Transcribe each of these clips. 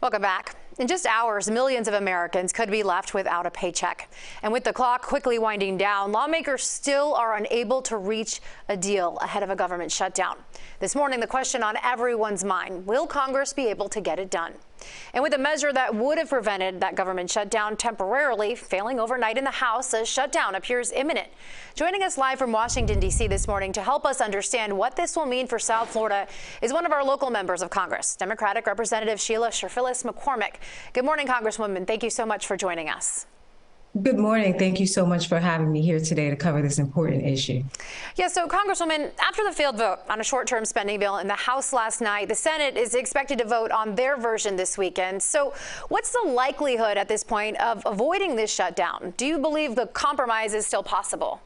Welcome back. In just hours, millions of Americans could be left without a paycheck. And with the clock quickly winding down, lawmakers still are unable to reach a deal ahead of a government shutdown. This morning, the question on everyone's mind, will Congress be able to get it done? And with a measure that would have prevented that government shutdown temporarily failing overnight in the House, a shutdown appears imminent. Joining us live from Washington, D.C. this morning to help us understand what this will mean for South Florida is one of our local members of Congress, Democratic Representative Sheila Cherfilus-McCormick. Good morning, Congresswoman. Thank you so much for joining us. Good morning. Thank you so much for having me here today to cover this important issue. Yeah, so Congresswoman, after the failed vote on a short-term spending bill in the House last night, the Senate is expected to vote on their version this weekend. So what's the likelihood at this point of avoiding this shutdown? Do you believe the compromise is still possible?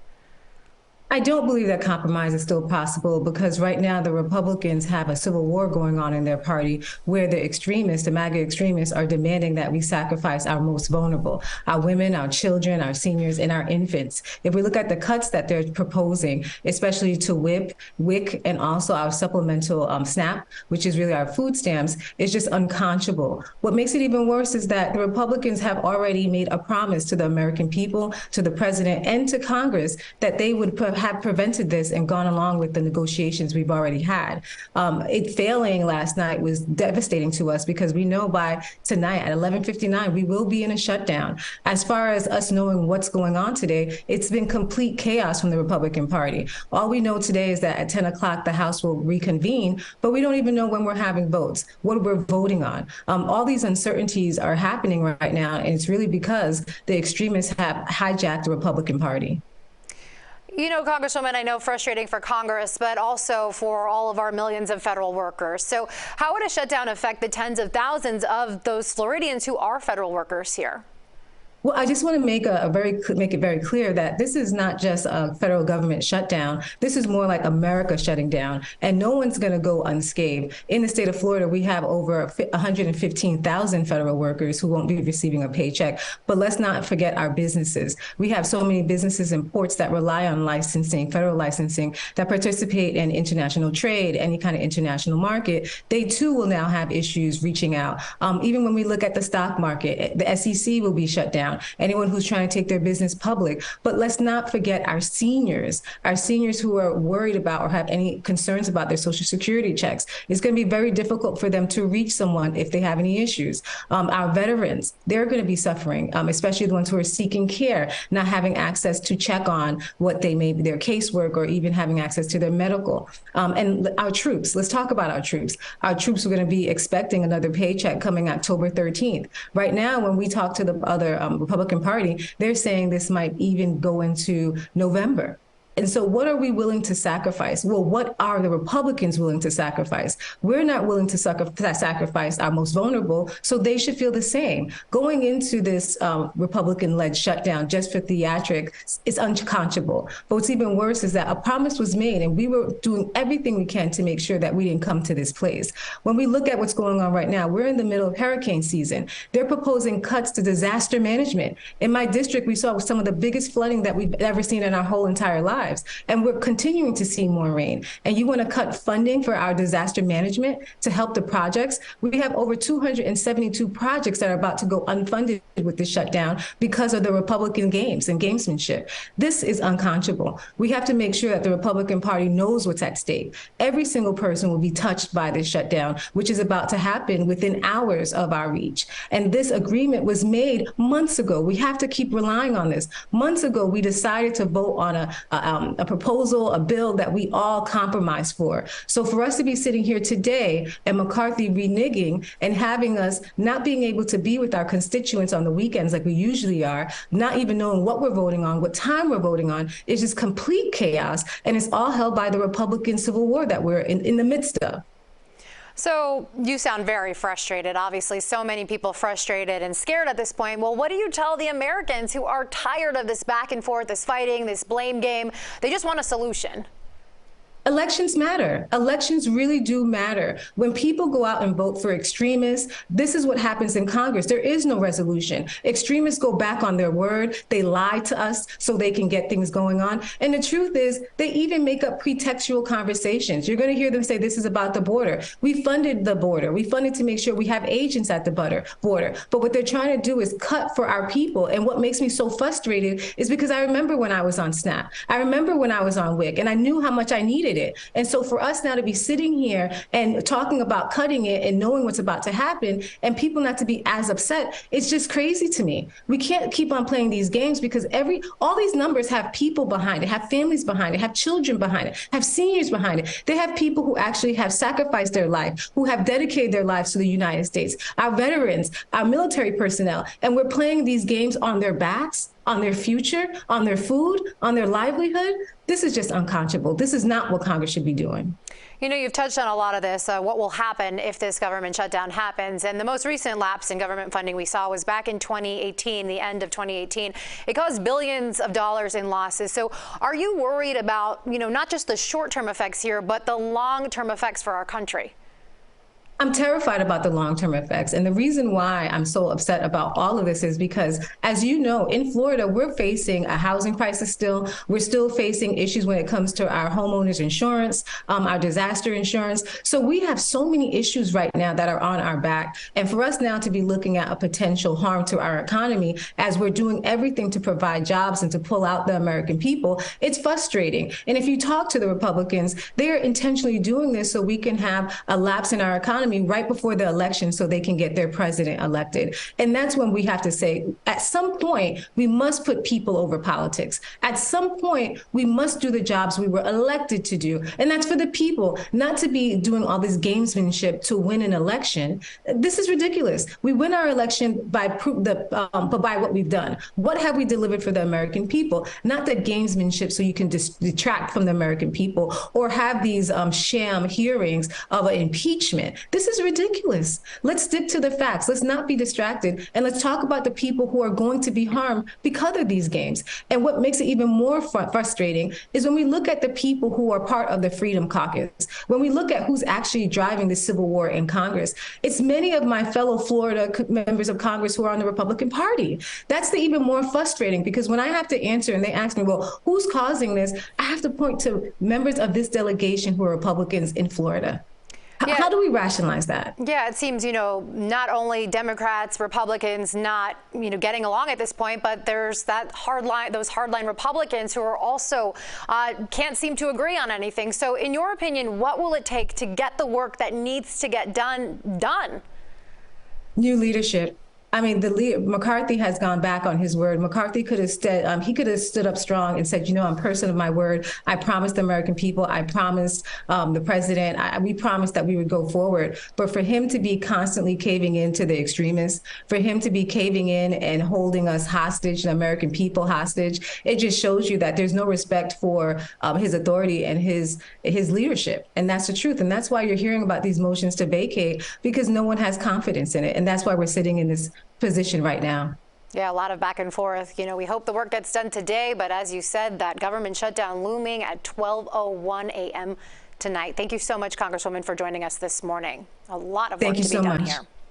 I don't believe that compromise is still possible because right now the Republicans have a civil war going on in their party where the extremists, the MAGA extremists, are demanding that we sacrifice our most vulnerable, our women, our children, our seniors, and our infants. If we look at the cuts that they're proposing, especially to WIC, and also our supplemental SNAP, which is really our food stamps, it's just unconscionable. What makes it even worse is that the Republicans have already made a promise to the American people, to the president, and to Congress that they would have prevented this and gone along with the negotiations we've already had. It failing last night was devastating to us because we know by tonight at 11:59 we will be in a shutdown. As far as us knowing what's going on today, it's been complete chaos from the Republican Party. All we know today is that at 10 o'clock the House will reconvene, but we don't even know when we're having votes, what we're voting on. All these uncertainties are happening right now, and it's really because the extremists have hijacked the Republican Party. You know, Congresswoman, I know frustrating for Congress, but also for all of our millions of federal workers. So how would a shutdown affect the tens of thousands of those Floridians who are federal workers here? Well, I just want to make it very clear that this is not just a federal government shutdown. This is more like America shutting down, and no one's going to go unscathed. In the state of Florida, we have over 115,000 federal workers who won't be receiving a paycheck. But let's not forget our businesses. We have so many businesses and ports that rely on licensing, federal licensing, that participate in international trade, any kind of international market. They too will now have issues reaching out. Even when we look at the stock market, the SEC will be shut down. Anyone who's trying to take their business public. But let's not forget our seniors who are worried about or have any concerns about their Social Security checks. It's going to be very difficult for them to reach someone if they have any issues. Our veterans, they're going to be suffering, especially the ones who are seeking care, not having access to check on what they may be, their casework, or even having access to their medical. And our troops, let's talk about our troops. Our troops are going to be expecting another paycheck coming October 13th. Right now, when we talk to the other Republican Party, they're saying this might even go into November. And so what are we willing to sacrifice? Well, what are the Republicans willing to sacrifice? We're not willing to sacrifice our most vulnerable, so they should feel the same. Going into this Republican-led shutdown just for theatrics is unconscionable. But what's even worse is that a promise was made, and we were doing everything we can to make sure that we didn't come to this place. When we look at what's going on right now, we're in the middle of hurricane season. They're proposing cuts to disaster management. In my district, we saw some of the biggest flooding that we've ever seen in our whole entire lives. And we're continuing to see more rain. And you want to cut funding for our disaster management to help the projects? We have over 272 projects that are about to go unfunded with the shutdown because of the Republican games and gamesmanship. This is unconscionable. We have to make sure that the Republican Party knows what's at stake. Every single person will be touched by this shutdown, which is about to happen within hours of our reach. And this agreement was made months ago. We have to keep relying on this. Months ago, we decided to vote on a proposal, a bill that we all compromised for. So for us to be sitting here today and McCarthy reneging and having us not being able to be with our constituents on the weekends like we usually are, not even knowing what we're voting on, what time we're voting on, is just complete chaos. And it's all held by the Republican civil war that we're in the midst of. So you sound very frustrated. Obviously, so many people frustrated and scared at this point. Well, what do you tell the Americans who are tired of this back and forth, this fighting, this blame game? They just want a solution. Elections matter. Elections really do matter. When people go out and vote for extremists, this is what happens in Congress. There is no resolution. Extremists go back on their word. They lie to us so they can get things going on. And the truth is, they even make up pretextual conversations. You're going to hear them say this is about the border. We funded the border. We funded to make sure we have agents at the border. But what they're trying to do is cut for our people. And what makes me so frustrated is because I remember when I was on SNAP. I remember when I was on WIC, and I knew how much I needed it. And so for us now to be sitting here and talking about cutting it and knowing what's about to happen and people not to be as upset, it's just crazy to me. We can't keep on playing these games because all these numbers have people behind it, have families behind it, have children behind it, have seniors behind it. They have people who actually have sacrificed their life, who have dedicated their lives to the United States, our veterans, our military personnel, and we're playing these games on their backs, on their future, on their food, on their livelihood. This is just unconscionable. This is not what Congress should be doing. You know, you've touched on a lot of this, what will happen if this government shutdown happens. And the most recent lapse in government funding we saw was back in 2018, the end of 2018. It caused billions of dollars in losses. So are you worried about, not just the short-term effects here, but the long-term effects for our country? I'm terrified about the long-term effects. And the reason why I'm so upset about all of this is because, as you know, in Florida, we're facing a housing crisis still. We're still facing issues when it comes to our homeowners insurance, our disaster insurance. So we have so many issues right now that are on our back. And for us now to be looking at a potential harm to our economy as we're doing everything to provide jobs and to pull out the American people, it's frustrating. And if you talk to the Republicans, they're intentionally doing this so we can have a lapse in our economy right before the election so they can get their president elected. And that's when we have to say, at some point, we must put people over politics. At some point, we must do the jobs we were elected to do. And that's for the people, not to be doing all this gamesmanship to win an election. This is ridiculous. We win our election by what we've done. What have we delivered for the American people? Not that gamesmanship so you can detract from the American people or have these sham hearings of an impeachment. This is ridiculous. Let's stick to the facts. Let's not be distracted. And let's talk about the people who are going to be harmed because of these games. And what makes it even more frustrating is when we look at the people who are part of the Freedom Caucus, when we look at who's actually driving the civil war in Congress, it's many of my fellow Florida members of Congress who are on the Republican Party. That's the even more frustrating because when I have to answer and they ask me, well, who's causing this? I have to point to members of this delegation who are Republicans in Florida. Yeah. How do we rationalize that? Yeah, it seems, not only Democrats, Republicans not, getting along at this point, but there's those hardline Republicans who are also can't seem to agree on anything. So in your opinion, what will it take to get the work that needs to get done? New leadership. I mean, McCarthy has gone back on his word. McCarthy could have stood up strong and said, I'm a person of my word. I promised the American people. I promised the president. We promised that we would go forward. But for him to be constantly caving in to the extremists, for him to be caving in and holding us hostage, the American people hostage, it just shows you that there's no respect for his authority and his leadership. And that's the truth. And that's why you're hearing about these motions to vacate, because no one has confidence in it. And that's why we're sitting in this position right now. Yeah, a lot of back and forth. We hope the work gets done today, but as you said, that government shutdown looming at 12:01 a.m. tonight. Thank you so much, Congresswoman, for joining us this morning. A lot of work to be done here.